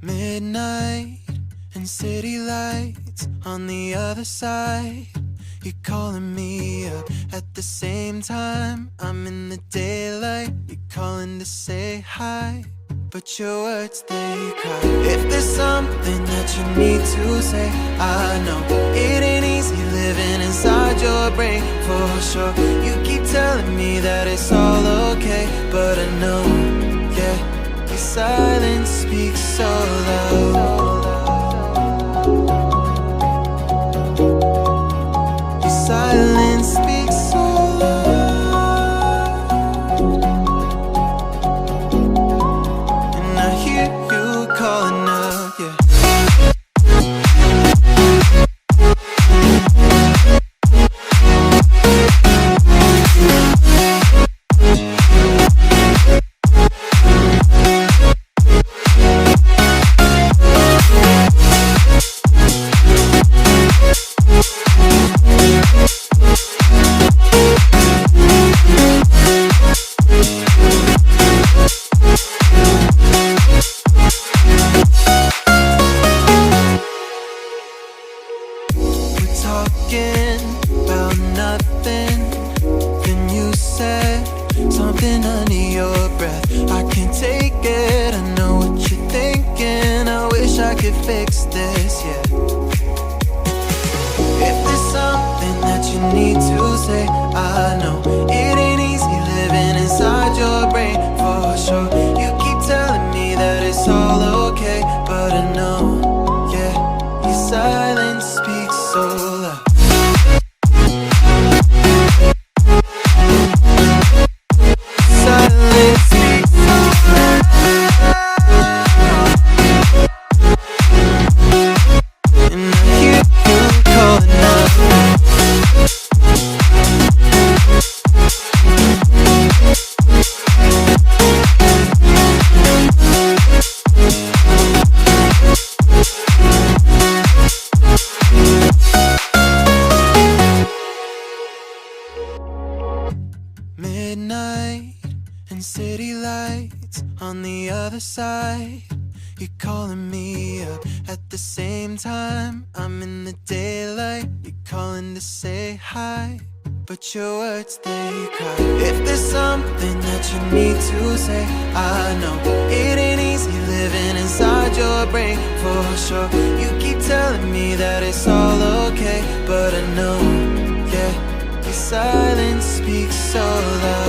Midnight and city lights on the other side. You're calling me up at the same time. I'm in the daylight. You're calling to say hi, but your words, they cry. If there's something that you need to say, I know it ain't easy living inside your brain, for sure. You keep telling me that it's all okay, but I know, yeah, your silence speaks so loud. Your silence speaks so loud, and I hear you calling up, yeah. Talking about nothing, then you said something under your breath. I can't take it, I know what you're thinking. I wish I could fix this, yeah. If there's something that you need to say, I know it ain't easy living inside your brain, for sure. You keep telling me that it's all okay, but I know, yeah, your silence speaks so loud. Silence speaks so loud, and I hear you calling out. Midnight and city lights on the other side. You're calling me up at the same time. I'm in the daylight. You're calling to say hi, but your words, they cry. If there's something that you need to say, I know it ain't easy living inside your brain, for sure. You keep telling me that it's all okay, but I know, yeah, your silence speaks so loud.